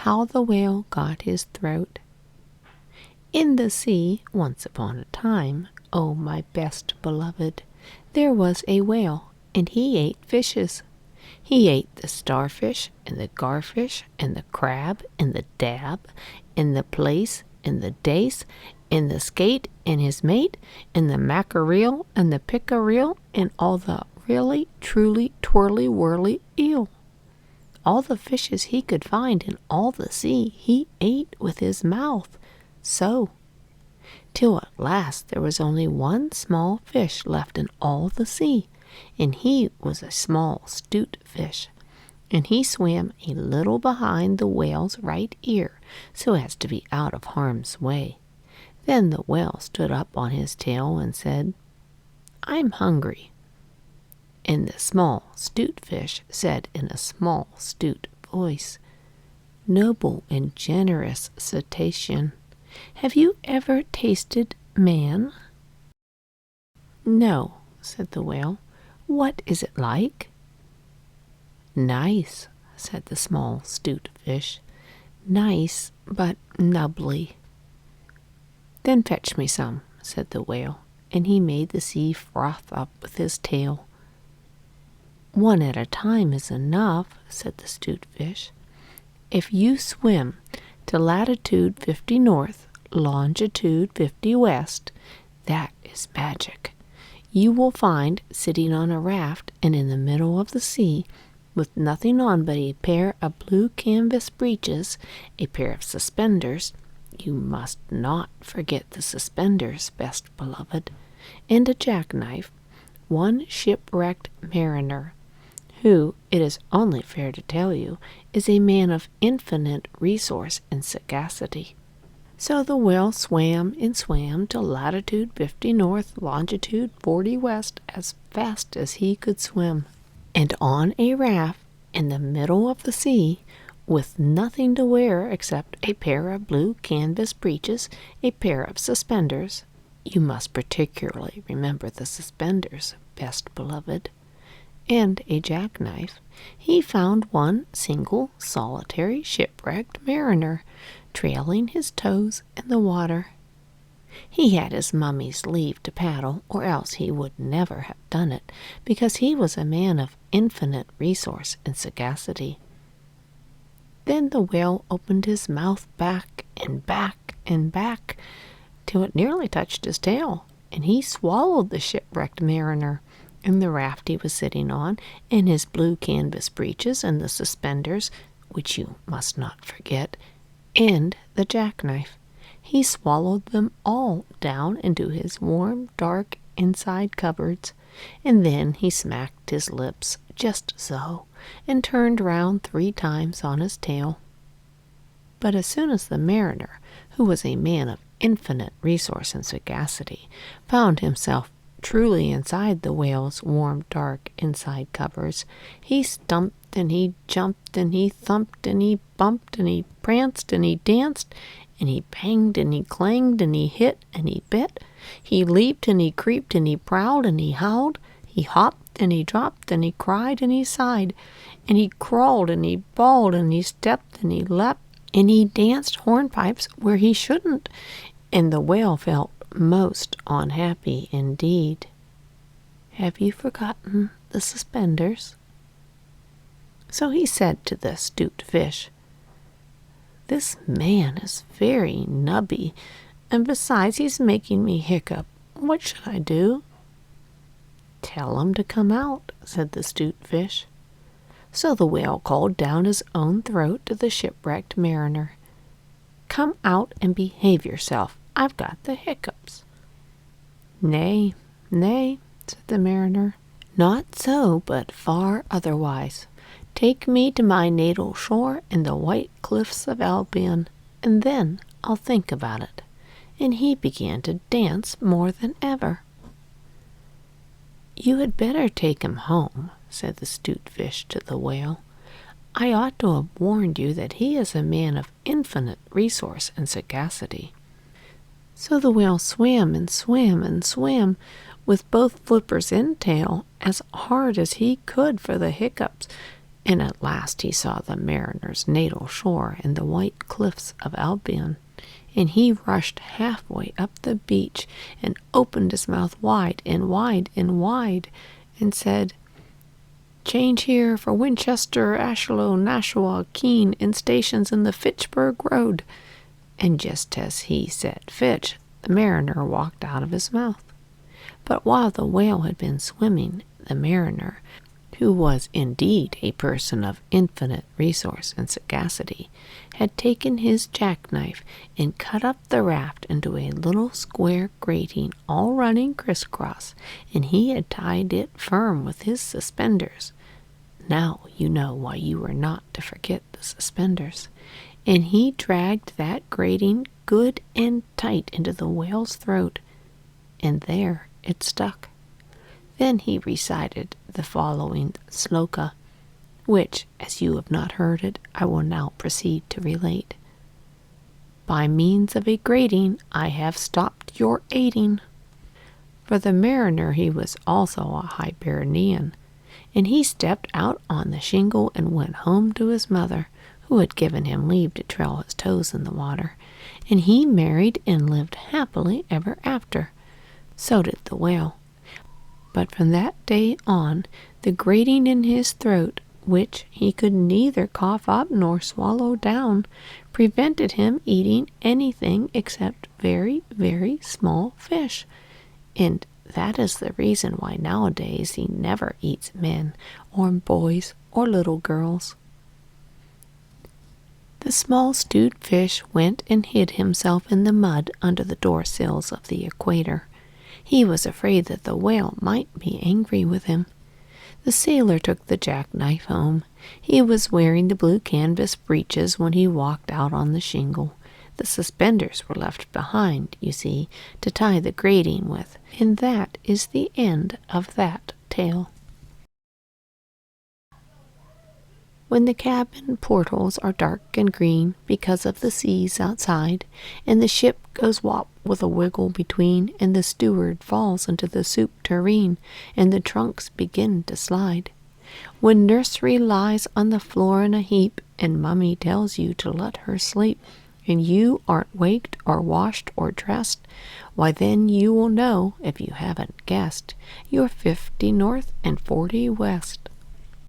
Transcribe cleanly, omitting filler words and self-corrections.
How the Whale Got His Throat. In the sea, once upon a time, oh my best beloved, there was a whale, and he ate fishes. He ate the starfish, and the garfish, and the crab, and the dab, and the plaice, and the dace, and the skate, and his mate, and the mackerel, and the pickerel, and all the really, truly, twirly-whirly eel. All the fishes he could find in all the sea he ate with his mouth, so, till at last there was only one small fish left in all the sea, and he was a small 'stute fish, and he swam a little behind the whale's right ear, so as to be out of harm's way. Then the whale stood up on his tail and said, "I'm hungry." And the small 'stute fish said in a small 'stute voice, "Noble and generous cetacean, have you ever tasted man?" "No," said the whale. "What is it like?" "Nice," said the small 'stute fish. "Nice, but nubbly." "Then fetch me some," said the whale, and he made the sea froth up with his tail. "One at a time is enough," said the 'stute fish. "If you swim to latitude 50 north, longitude 50 west, that is magic. You will find, sitting on a raft and in the middle of the sea, with nothing on but a pair of blue canvas breeches, a pair of suspenders, you must not forget the suspenders, best beloved, and a jackknife, one shipwrecked mariner, who, it is only fair to tell you, is a man of infinite resource and sagacity." So the whale swam and swam to latitude 50 north, longitude 40 west, as fast as he could swim. And on a raft in the middle of the sea, with nothing to wear except a pair of blue canvas breeches, a pair of suspenders, you must particularly remember the suspenders, best beloved, and a jackknife, he found one single solitary shipwrecked mariner, trailing his toes in the water. He had his mummy's leave to paddle, or else he would never have done it, because he was a man of infinite resource and sagacity. Then the whale opened his mouth back and back and back, till it nearly touched his tail, and he swallowed the shipwrecked mariner, and the raft he was sitting on, and his blue canvas breeches, and the suspenders, which you must not forget, and the jackknife. He swallowed them all down into his warm, dark inside cupboards, and then he smacked his lips, just so, and turned round 3 times on his tail. But as soon as the mariner, who was a man of infinite resource and sagacity, found himself truly inside the whale's warm, dark inside covers, he stumped and he jumped and he thumped and he bumped and he pranced and he danced and he banged and he clanged and he hit and he bit. He leaped and he creeped and he prowled and he howled. He hopped and he dropped and he cried and he sighed, and he crawled and he bawled and he stepped and he leapt and he danced hornpipes where he shouldn't, and the whale felt most unhappy indeed. Have you forgotten the suspenders? So he said to the 'stute fish, "This man is very nubby, and besides he's making me hiccup. What should I do?" "Tell him to come out," said the 'stute fish. So the whale called down his own throat to the shipwrecked mariner, "Come out and behave yourself. I've got the hiccups." "Nay, nay," said the mariner, "not so, but far otherwise. Take me to my natal shore and the white cliffs of Albion, and then I'll think about it." And he began to dance more than ever. "You had better take him home," said the 'stute fish to the whale. "I ought to have warned you that he is a man of infinite resource and sagacity." So the whale swam and swam and swam, with both flippers and tail, as hard as he could for the hiccups, And at last he saw the mariner's natal shore and the white cliffs of Albion, and he rushed halfway up the beach and opened his mouth wide and wide and wide and said, "Change here for Winchester, Ashlow, Nashua, Keene, and stations in the Fitchburg Road." And just as he said Fitch, the mariner walked out of his mouth. But while the whale had been swimming, the mariner, who was indeed a person of infinite resource and sagacity, had taken his jackknife and cut up the raft into a little square grating all running crisscross, and he had tied it firm with his suspenders. Now you know why you were not to forget the suspenders. And he dragged that grating good and tight into the whale's throat, and there it stuck. Then he recited the following sloka, which, as you have not heard it, I will now proceed to relate. By means of a grating I have stopped your aiding. For the mariner he was also a Hibernian, and he stepped out on the shingle and went home to his mother, who had given him leave to trail his toes in the water, and he married and lived happily ever after. So did the whale. But from that day on, the grating in his throat, which he could neither cough up nor swallow down, prevented him eating anything except very, very small fish. And that is the reason why nowadays he never eats men or boys or little girls. The small stewed fish went and hid himself in the mud under the door sills of the equator. He was afraid that the whale might be angry with him. The sailor took the jackknife home. He was wearing the blue canvas breeches when he walked out on the shingle. The suspenders were left behind, you see, to tie the grating with, and that is the end of that tale. When the cabin portholes are dark and green because of the seas outside, and the ship goes wop with a wiggle between, and the steward falls into the soup tureen, and the trunks begin to slide. When nursery lies on the floor in a heap, and mummy tells you to let her sleep, and you aren't waked or washed or dressed, why then you will know, if you haven't guessed, you're 50 north and 40 west.